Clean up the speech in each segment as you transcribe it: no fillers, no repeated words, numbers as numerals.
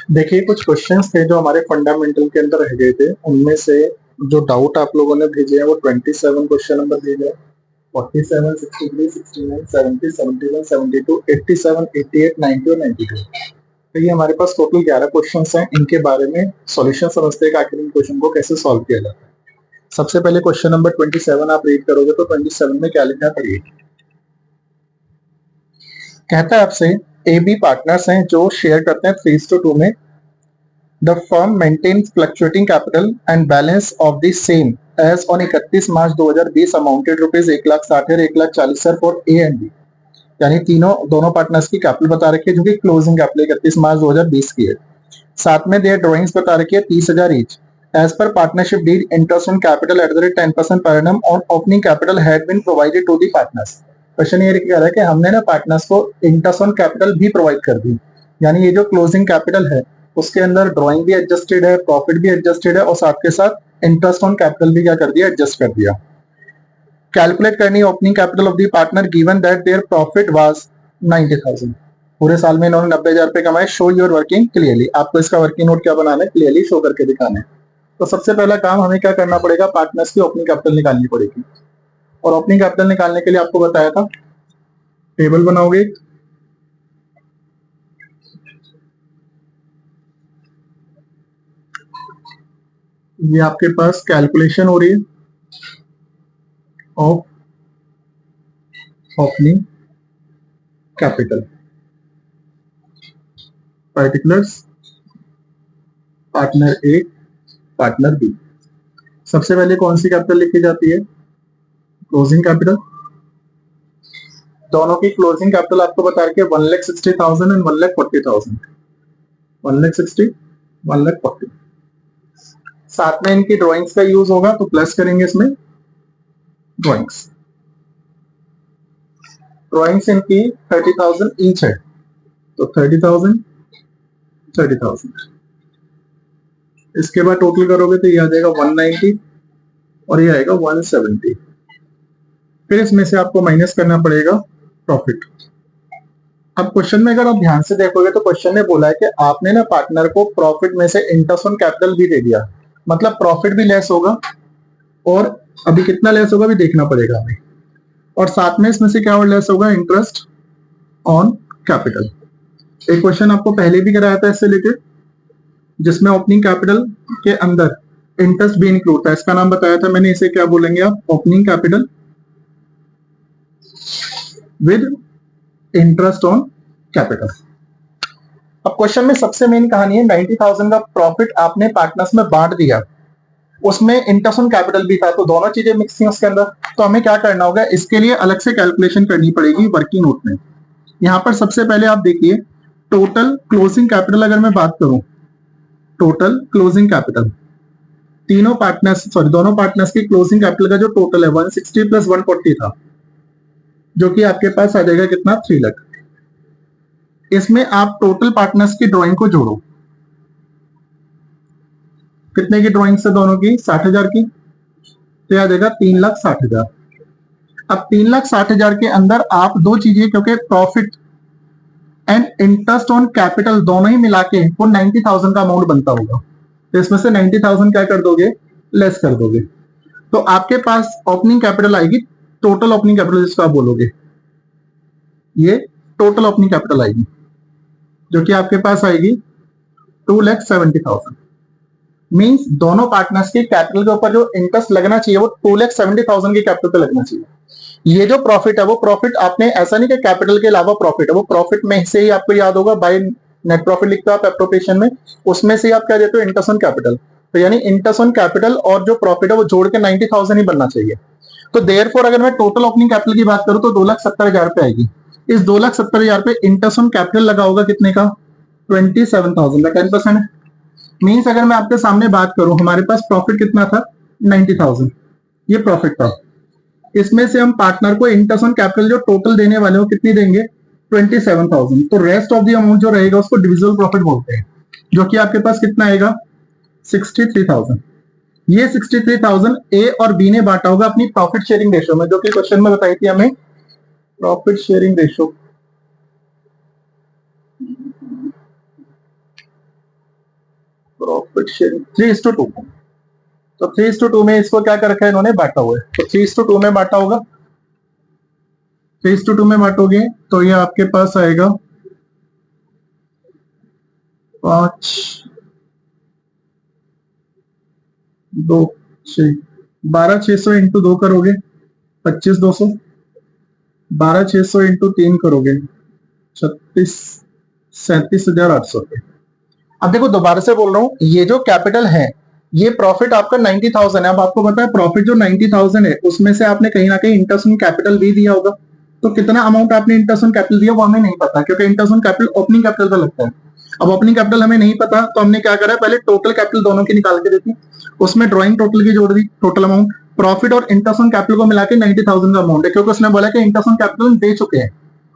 देखिए, कुछ क्वेश्चंस थे जो हमारे फंडामेंटल के अंदर रह गए थे। उनमें से जो डाउट आप लोगों ने भेजे हैं वो 27 क्वेश्चन नंबर भेजे हैं। 47, 63, 69, 70, 71, 72, 87, 88, 90 और 92। तो ये हमारे पास टोटल 11 क्वेश्चंस हैं। इनके बारे में सॉल्यूशन समझते हैं कि आखिर इन क्वेश्चन को कैसे सॉल्व किया जाता है। सबसे पहले क्वेश्चन नंबर 27 आप रीड करोगे तो 27 में क्या लिखा है पढ़िए। कहता है आपसे ए बी पार्टनर्स हैं जो शेयर करते हैं 3:2 में। The firm maintains fluctuating capital and balance of the same as on 31 March 2020 amounted rupees 1,60,000 1,40,000 for A and B। यानी दोनों पार्टनर्स की कैपिटल बता रखी है जो कि क्लोजिंग कैपिटल 31 मार्च 2020 की है। साथ में देयर ड्राइंग्स बता रखी है 30,000 ईच। एज पर partnership deed interest on capital at the rate 10% per annum on opening capital had been provided to the partners. Question ये कह रहा है कि हमने ना पार्टनर्स को इंटरेस्ट ऑन कैपिटल भी प्रोवाइड कर दी। यानी ये जो क्लोजिंग कैपिटल है उसके अंदर ड्राइंग भी एडजस्टेड है, प्रॉफिट भी एडजस्टेड है और साथ के साथ इंटरेस्ट ऑन कैपिटल भी क्या कर दिया, एडजस्ट कर दिया। कैलकुलेट करनी opening capital of the partner given that their profit was 90,000। पूरे साल में इन्होंने 90,000 रुपए कमाए। Show your working clearly. आपको इसका वर्किंग नोट क्या बनाना है, क्लियरली शो करके दिखाना है। तो सबसे पहला काम हमें क्या करना पड़ेगा, पार्टनर्स की ओपनिंग कैपिटल निकालनी पड़ेगी। और ओपनिंग कैपिटल निकालने के लिए आपको बताया था टेबल बनाओगे। ये आपके पास कैलकुलेशन हो रही है of opening capital particulars partner A partner B. सबसे पहले कौन सी कैपिटल लिखी जाती है, क्लोजिंग कैपिटल। दोनों की क्लोजिंग कैपिटल आपको बता रखी है 1,60,000 एंड 1,40,000। 1,60,000 1,40,000। साथ में इनकी ड्राइंग्स का यूज होगा तो प्लस करेंगे इसमें ड्राइंग्स। ड्राइंग्स इनकी 30,000 ईच है तो 30,000 30,000। इसके बाद टोटल करोगे तो ये आ जाएगा 190 और ये आएगा 170। फिर इसमें से आपको माइनस करना पड़ेगा प्रॉफिट। अब क्वेश्चन में अगर आप ध्यान से देखोगे तो क्वेश्चन ने बोला है कि आपने ना पार्टनर को प्रॉफिट में से इंटरेस्ट ऑन कैपिटल भी दे दिया। मतलब प्रॉफिट भी लेस होगा और अभी कितना लेस होगा भी देखना पड़ेगा हमें। और साथ में इसमें से क्या और लेस होगा, इंटरेस्ट ऑन कैपिटल। एक क्वेश्चन आपको पहले भी कराया था इससे रिलेटेड जिसमें ओपनिंग कैपिटल के अंदर इंटरेस्ट भी इंक्लूड था। इसका नाम बताया था मैंने, इसे क्या बोलेंगे आप, opening capital with interest on capital. अब क्वेश्चन में सबसे मेन कहानी है 90,000 का प्रॉफिट आपने पार्टनर्स में बांट दिया, उसमें इंटरेस्ट ऑन कैपिटल भी था, तो दोनों चीजें मिक्स थी उसके अंदर। तो हमें क्या करना होगा, इसके लिए अलग से कैलकुलेशन करनी पड़ेगी वर्किंग नोट में। यहां पर सबसे पहले आप देखिए टोटल क्लोजिंग कैपिटल अगर मैं बात करूं, टोटल क्लोजिंग कैपिटल दोनों पार्टनर्स की क्लोजिंग कैपिटल का जो टोटल है 160 प्लस 140 था, जो कि आपके पास आ जाएगा कितना, 3 लाख। इसमें आप टोटल पार्टनर्स की ड्राइंग को जोड़ो। कितने की ड्राइंग से दोनों की, 60,000 की, तो आ जाएगा 3,60,000। अब 3,60,000 के अंदर आप दो चीजें, क्योंकि profit and interest on capital दोनों ही मिला के वो 90,000 का अमाउंट बनता होगा, तो इसमें से 90,000 क्या कर दोगे, लेस कर दोगे। तो आपके पास ओपनिंग कैपिटल आएगी, टोटल ओपनिंग कैपिटल जिसको आप बोलोगे, ये टोटल ओपनिंग कैपिटल आएगी जो कि आपके पास आएगी 2,70,000। मींस दोनों पार्टनर्स के कैपिटल के ऊपर जो इंटरेस्ट लगना चाहिए वो 2,70,000 की कैपिटल पे लगना चाहिए। ये जो प्रॉफिट है वो प्रॉफिट आपने ऐसा नहीं कि कैपिटल के अलावा प्रॉफिट है, वो प्रॉफिट में से ही आपको याद होगा बाय नेट प्रॉफिट लिखते हो आप एप्रोप्रिएशन में, उसमें से आप क्या देते हो, इंटरेस्ट ऑन कैपिटल। तो यानी इंटरेस्ट ऑन कैपिटल और जो प्रॉफिट है वो जोड़ के 90,000 ही बनना चाहिए। तो देयरफॉर अगर मैं टोटल ओपनिंग कैपिटल की बात करूं तो 2,70,000 पे आएगी। इस 2,70,000 पे इंटरेस्ट ऑन कैपिटल लगा होगा कितने का, 27,000 का 10%। मीन्स अगर मैं आपके सामने बात करूं, हमारे पास प्रॉफिट कितना था, 90,000, ये प्रॉफिट था। इसमें से हम पार्टनर को इंटरेस्ट ऑन कैपिटल जो टोटल देने वाले हो कितनी देंगे, 27,000। तो रेस्ट ऑफ द अमाउंट जो रहेगा उसको डिविजिबल प्रॉफिट बोलते हैं, जो कि आपके पास कितना आएगा, 63,000। ये 63,000 ए और बी ने बांटा होगा अपनी प्रॉफिट शेयरिंग रेशियो में, जो कि क्वेश्चन में बताई थी हमें, profit sharing ratio. Profit sharing 3:2, तो 3:2 में इसको क्या कर रखा है इन्होंने, बांटा हुआ है, तो 3:2 में बांटा होगा, 3:2 में बांटोगे तो ये आपके पास आएगा 5 2 6 12,600 इंटू 2 करोगे 25,200, 12,600 इंटू 3 करोगे 37,800 रुपए। अब देखो दोबारा से बोल रहा हूं, ये जो कैपिटल है ये प्रॉफिट आपका 90,000 है। अब आपको पता है प्रॉफिट जो 90,000 है उसमें से आपने कहीं ना कहीं इंटरेस्ट ऑन कैपिटल भी दिया होगा, तो कितना अमाउंट आपने इंटरेस्ट ऑन कैपिटल दिया वो हमें नहीं पता, क्योंकि interest on capital opening capital पे लगता है। अब ओपनिंग कैपिटल हमें नहीं पता तो हमने क्या करा, पहले टोटल कैपिटल दोनों की निकाल के देती, उसमें ड्रॉइंग टोटल की जोड़ दी, टोटल अमाउंट प्रॉफिट और इंटरेस्ट ऑन कैपिटल को मिला के 90,000 का अमाउंट है, क्योंकि उसने बोला कि इंटरेस्ट ऑन कैपिटल दे चुके हैं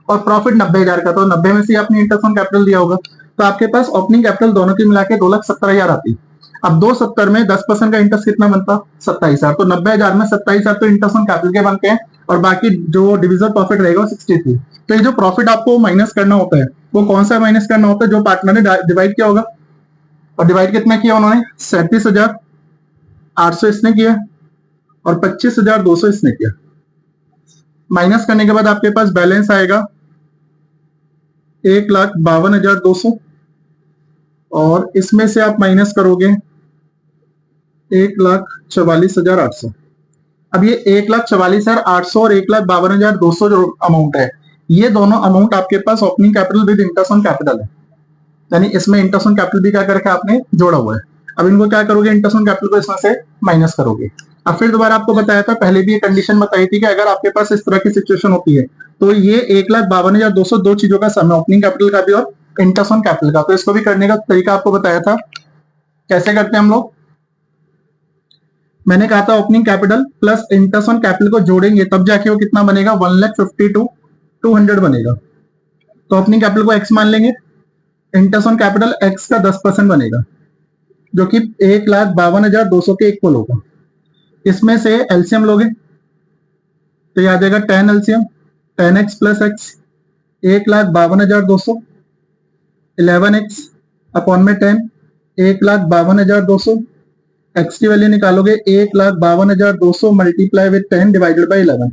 और प्रॉफिट 90,000 का, तो 90 में से आपने इंटरेस्ट ऑन कैपिटल दिया होगा, तो आपके पास ओपनिंग कैपिटल दोनों की मिला के 2,70,000 आती। अब 270 में 10% का इंटरेस्ट कितना बनता, 27,000, तो 90,000 में 27,000 तो इंटरेस्ट ऑन कैपिटल के बनते हैं और बाकी जो डिविजल प्रॉफिट रहेगा 63। तो ये जो प्रॉफिट आपको माइनस करना होता है वो कौन सा माइनस करना होता है, जो पार्टनर ने डिवाइड किया होगा, और डिवाइड कितना किया उन्होंने, 37,800 इसने किया और 25,200 इसने किया। माइनस करने के बाद आपके पास बैलेंस आएगा 1,52,200 और इसमें से आप माइनस करोगे 1,44,800। अब ये 1,44,800 और 1,52,200 जो अमाउंट है, ये दोनों अमाउंट आपके पास opening capital with interest on capital है, यानी इसमें इंटरेस्ट ऑन कैपिटल भी क्या करके आपने जोड़ा हुआ है। अब इनको क्या करोगे, इंटरेस्ट ऑन कैपिटल को इसमें से माइनस करोगे। अब फिर दोबारा आपको बताया था, पहले भी ये कंडीशन बताई थी कि अगर आपके पास इस तरह की सिचुएशन होती है तो ये 1,52,200 दो चीजों का सम है, ओपनिंग कैपिटल का भी और इंटरेस्ट ऑन कैपिटल का। तो इसको भी करने का तरीका आपको बताया था, कैसे करते हैं हम लोग। मैंने कहा था opening capital plus interest on capital को जोड़ेंगे तब जाके वो कितना बनेगा, 1,52,200 बनेगा। तो ओपनिंग कैपिटल को एक्स मान लेंगे, इंटरेस्ट ऑन कैपिटल एक्स का 10% बनेगा जो कि 1,52,200 के इक्वल होगा। इसमें से एलसीएम लोगे तो याद आएगा 10 LCM 10x plus x 1,52,200 11x upon में 10 1,52,200 एक्स की वैल्यू निकालोगे 1,52,200 multiply with 10 divided by 11।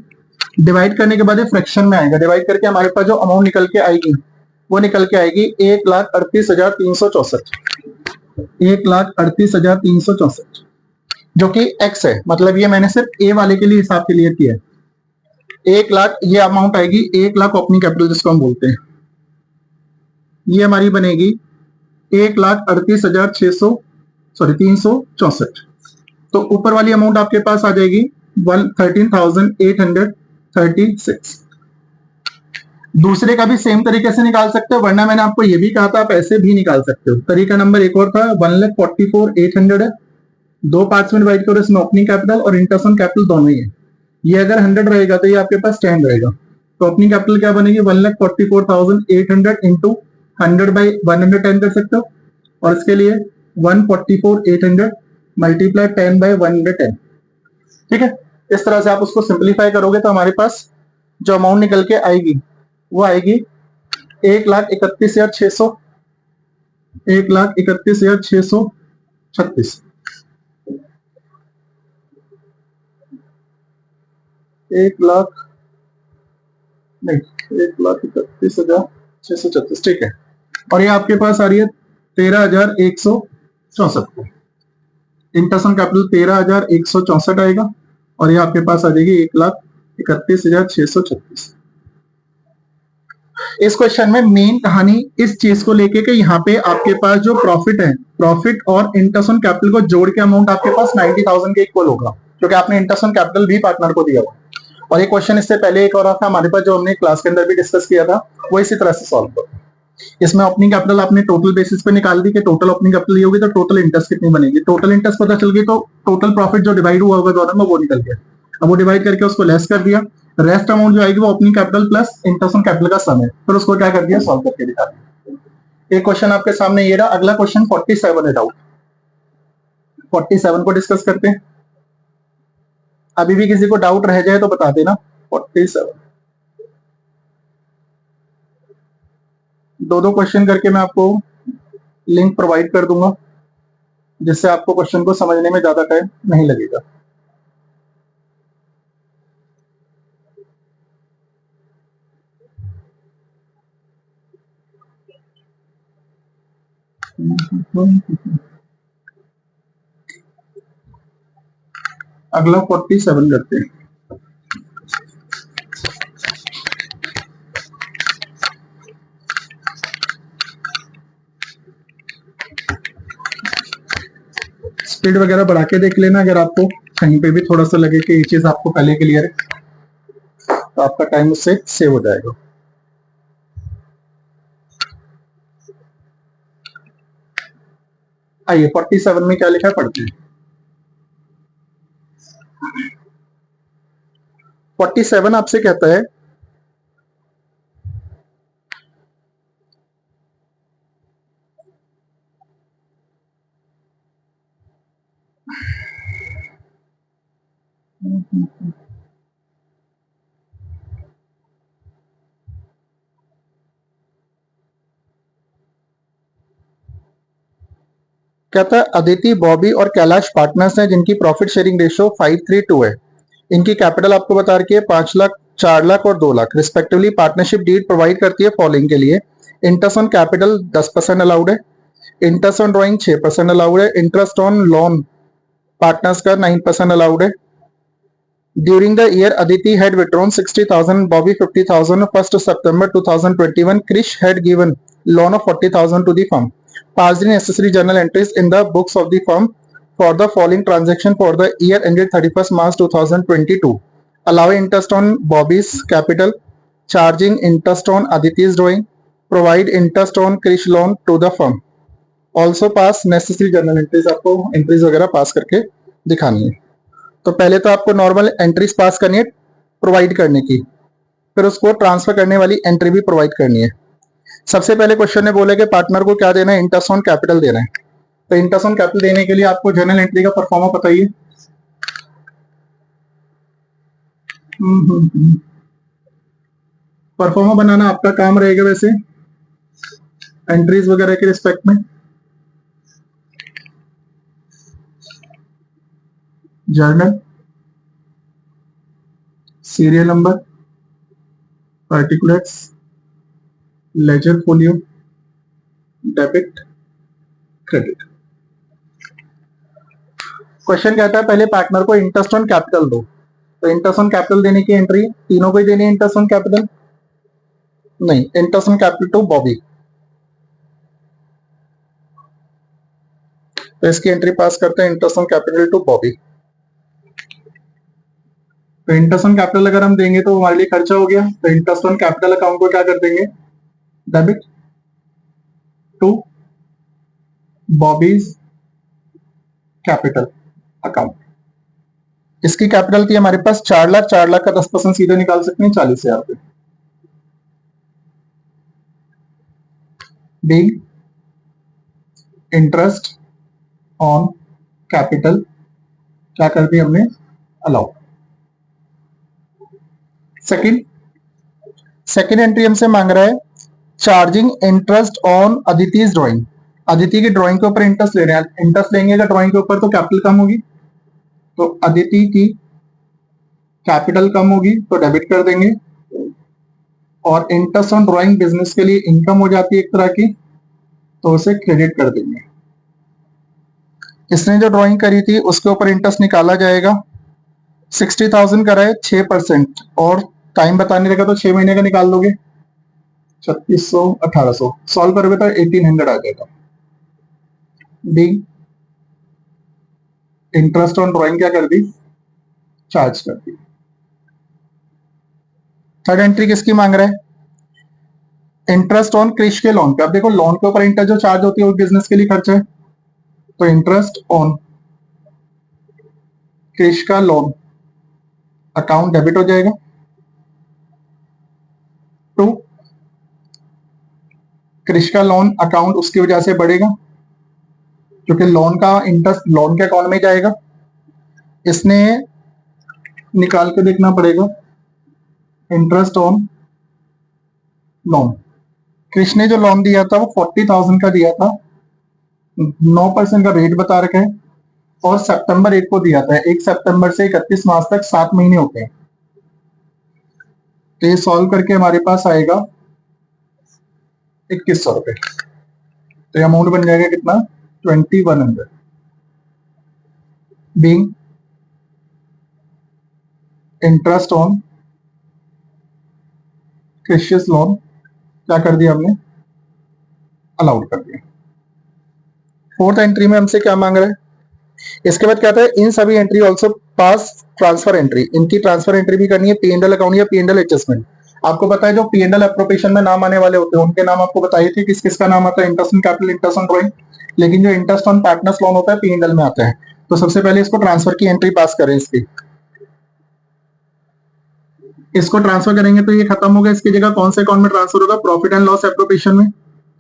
Divide करने के बाद फ्रैक्शन में आएगा, डिवाइड करके हमारे पास जो अमाउंट निकल के आएगी वो निकल के आएगी 1,38,364, 1,38,364 जो कि एक्स है। मतलब ये मैंने सिर्फ ए वाले के लिए हिसाब क्लियर किया है। 1,00,000 ये अमाउंट आएगी, 1,00,000 ओपनिंग कैपिटल जिसको हम बोलते हैं, ये हमारी बनेगी 1,38,364। तो ऊपर वाली अमाउंट आपके पास आ जाएगी 13,836। दूसरे का भी सेम तरीके से निकाल सकते हो, वरना मैंने आपको ये भी कहा था आप ऐसे भी निकाल सकते हो। तरीका नंबर एक और था, 1,44,800 है, दो पार्ट्स में डिवाइड करो, इसमें ओपनिंग कैपिटल और इंटरेस्ट ऑन कैपिटल दोनों ही है। ये अगर 100 रहेगा तो ये आपके पास 10 रहेगा, तो ओपनिंग कैपिटल क्या बनेगी 1,44,800 इंटू 100/110 कर सकते हो, और इसके लिए 1,44,800 मल्टीप्लाई 10/110। ठीक है, इस तरह से आप उसको सिंप्लीफाई करोगे तो हमारे पास जो अमाउंट निकल के आएगी वो आएगी 1,31,600 1,31,636 1,31,636। ठीक है, और ये आपके पास आ रही है 13,164। इंटरेस्ट ऑन कैपिटल 13,164 आएगा और ये आपके पास आ जाएगी 1,31,636। इस क्वेश्चन में मेन कहानी इस चीज को लेके कि यहाँ पे आपके पास जो प्रॉफिट है, प्रॉफिट और इंटरेस्ट ऑन कैपिटल को जोड़ के अमाउंट आपके पास 90,000 के इक्वल होगा, क्योंकि आपने इंटरेस्ट ऑन कैपिटल भी पार्टनर को दिया हुआ। और एक क्वेश्चन इससे पहले एक और था हमारे पास जो हमने क्लास के अंदर भी डिस्कस किया था, वो इसी तरह से सॉल्व करो। इसमें ओपनिंग कैपिटल आपने टोटल बेसिस पे निकाल दी कि टोटल ओपनिंग कैपिटल ये होगी तो टोटल इंटरेस्ट कितनी बनेगी। टोटल इंटरेस्ट पता चल गई तो टोटल प्रॉफिट जो डिवाइड हुआ होगा दोनों में वो निकल गया। अब वो डिवाइड करके उसको लेस कर दिया, रेस्ट अमाउंट जो आएगी वो opening capital plus interest on capital का सम है, फिर उसको क्या कर दिया, सॉल्व करके दिखा दिया। एक क्वेश्चन आपके सामने ये रहा। अगला क्वेश्चन 47 है, डाउट 47 को डिस्कस करते हैं। अभी भी किसी को डाउट रह जाए तो बता देना। 47 दो क्वेश्चन करके मैं आपको लिंक प्रोवाइड कर दूंगा। जिससे आपको क्वेश्चन को समझने में ज्यादा टाइम नहीं लगेगा। अगला 47 करते हैं। स्पीड वगैरह बढ़ा के देख लेना, अगर आपको कहीं पे भी थोड़ा सा लगे कि ये चीज आपको पहले क्लियर है तो आपका टाइम उससे सेव हो जाएगा। आइए 47 में क्या लिखा है पढ़ते हैं। 47 आपसे कहता है कहता है अदिति, बॉबी और कैलाश पार्टनर्स हैं जिनकी प्रॉफिट शेयरिंग रेशियो 5:3:2 है। इनकी कैपिटल आपको बता रखी है 5 लाख, 4 लाख और 2 lakh respectively. Partnership deed provide करती है फॉलोइंग के लिए। इंटरेस्ट ऑन कैपिटल 10% अलाउड है, इंटरेस्ट ऑन ड्रॉइंग 6% अलाउड है, इंटरेस्ट ऑन लोन पार्टनर्स का 9% अलाउड है। During the year, Aditi had withdrawn 60,000, Bobby 50,000. 1st September 2021, Krish had given loan of 40,000 to the firm. Passed the necessary journal entries in the books of the firm for the following transaction for the year ended 31st March 2022. Allowing interest on Bobby's capital, charging interest on Aditi's drawing, provide interest on Krish loan to the firm. Also pass necessary journal entries, आपको entries वगैरह पास करके दिखानी है। तो पहले तो आपको normal entries pass करनी है प्रोवाइड करने की, फिर उसको ट्रांसफर करने वाली एंट्री भी प्रोवाइड करनी है। सबसे पहले क्वेश्चन ने बोला कि पार्टनर को क्या देना है, इंटरेस्ट ऑन कैपिटल देना है। तो इंटरेस्ट ऑन कैपिटल देने के लिए आपको जर्नल एंट्री का परफॉर्मा बताइए। परफॉर्मा बनाना आपका काम रहेगा वैसे एंट्रीज वगैरह के रिस्पेक्ट में। Journal, serial number, particulars, ledger folio, debit, credit. Question कहता है पहले पार्टनर को इंटरेस्ट ऑन कैपिटल दो। तो इंटरेस्ट ऑन कैपिटल देने की एंट्री तीनों को ही देनी है। इंटरेस्ट ऑन कैपिटल नहीं, interest on capital to Bobby. तो इसकी एंट्री पास करते हैं interest on capital to Bobby. तो इंटरेस्ट ऑन कैपिटल अगर हम देंगे तो हमारे लिए खर्चा हो गया, तो इंटरेस्ट ऑन कैपिटल अकाउंट को क्या कर देंगे, debit to Bobby's capital account. इसकी कैपिटल थी हमारे पास 4 लाख, 4 लाख का 10% सीधे निकाल सकते हैं 40,000 रुपए। बी इंटरेस्ट ऑन कैपिटल क्या कर दिया हमने, अलाउ। सेकंड एंट्री हमसे मांग रहा है चार्जिंग इंटरेस्ट ऑन अदिति's ड्राइंग। अदिति की ड्राइंग के ऊपर इंटरेस्ट ले रहे हैं। इंटरेस्ट लेंगे अगर ड्राइंग के ऊपर तो कैपिटल कम होगी, तो अदिति की कैपिटल कम होगी तो डेबिट कर देंगे। और इंटरेस्ट ऑन ड्राइंग बिजनेस के लिए इनकम हो जाती है एक तरह की, तो उसे क्रेडिट कर देंगे। इसने जो ड्राइंग करी थी उसके ऊपर इंटरेस्ट निकाला जाएगा। 60,000 करा है 6%, और टाइम बताने लगा तो 6 महीने का निकाल दोगे 3600, 1800 सॉल्व करोगे तो 1800 आ जाएगा। डी इंटरेस्ट ऑन ड्राइंग क्या कर दी, चार्ज कर दी। थर्ड एंट्री किसकी मांग रहा है, इंटरेस्ट ऑन क्रिश के लोन पे। अब देखो लोन के ऊपर इंटरेस्ट जो चार्ज होती है वो बिजनेस के लिए खर्चा है, तो इंटरेस्ट ऑन क्रिश का लोन अकाउंट डेबिट हो जाएगा टू क्रिश का लोन अकाउंट, उसकी वजह से बढ़ेगा क्योंकि लोन का इंटरेस्ट लोन के अकाउंट में जाएगा। इसने निकाल के देखना पड़ेगा इंटरेस्ट ऑन लोन। क्रिश ने जो लोन दिया था वो 40,000 का दिया था, 9% का रेट बता रखा है और सितंबर रेट को दिया था 1 सितंबर से 31 मार्च तक 7 महीने होते हैं। तो ये सॉल्व करके हमारे पास आएगा 2100 रुपए। तो अमाउंट बन जाएगा कितना 2100 बीइंग इंटरेस्ट ऑन क्रिशियस लोन। क्या कर दिया हमने अलाउड कर दिया। फोर्थ एंट्री में हमसे क्या मांग रहा है, इसके बाद क्या था इन सभी entry also pass transfer entry, इनकी ट्रांसफर एंट्री भी करनी है पीएनएल अकाउंट या पीएनएल एडजस्टमेंट। आपको पता है जो पीएनएल एप्रोप्रिएशन में नाम आने वाले होते हैं उनके नाम आपको बताइए थे किस किस का नाम आता है, interest on capital, interest on drawing. लेकिन जो इंटरेस्ट ऑन पार्टनर्स लोन होता है पीएनएल में आता है। तो सबसे पहले इसको ट्रांसफर की एंट्री पास करें इसकी, इसको ट्रांसफर करेंगे तो ये खत्म होगा। इसकी जगह कौन से अकाउंट में ट्रांसफर होगा, प्रॉफिट एंड लॉस एप्रोप्रिएशन में।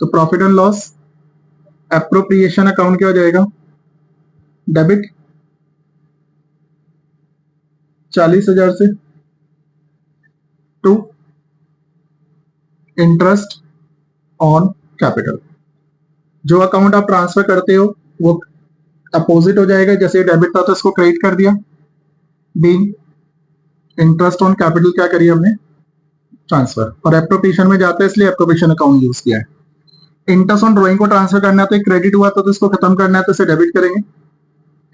तो profit and loss appropriation account क्या हो जाएगा, डेबिट 40,000 से टू इंटरेस्ट ऑन कैपिटल। जो अकाउंट आप ट्रांसफर करते हो वो अपोजिट हो जाएगा, जैसे डेबिट था तो इसको क्रेडिट कर दिया। बीइंग इंटरेस्ट ऑन कैपिटल क्या करिए हमने ट्रांसफर, और एप्रोप्रिएशन में जाता है इसलिए एप्रोप्रिएशन अकाउंट यूज किया है। इंटरेस्ट ऑन ड्राइंग को ट्रांसफर करना है तो क्रेडिट हुआ तो इसको खत्म करना है तो इसे डेबिट करेंगे।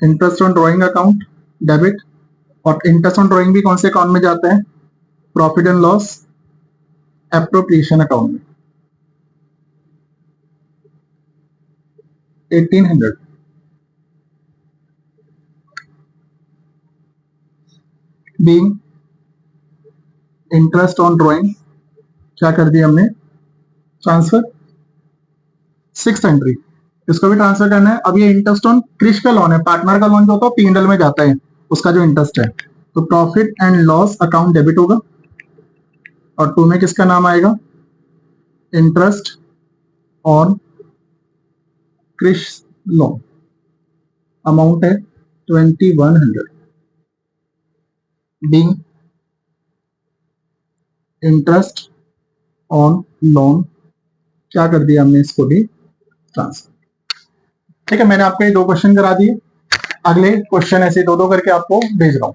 Interest on drawing account debit, और इंटरेस्ट ऑन ड्राइंग भी कौन से अकाउंट में जाता है, profit and loss appropriation account में 1800। बीइंग इंटरेस्ट ऑन ड्राइंग क्या कर दिया हमने ट्रांसफर। सिक्स एंट्री इसको भी ट्रांसफर करना है। अब ये इंटरेस्ट ऑन क्रिश का लोन है, पार्टनर का लोन जो होता है पीएनएल में जाता है उसका जो इंटरेस्ट है, तो profit and loss account debit होगा। और टू में किसका नाम आएगा, interest on Krish loan, amount है 2100। बीइंग इंटरेस्ट ऑन लोन क्या कर दिया हमने इसको भी ट्रांसफर। ठीक है, मैंने आपको ये 2 क्वेश्चन करा दिए, अगले क्वेश्चन ऐसे 2-2 करके आपको भेज रहा हूं।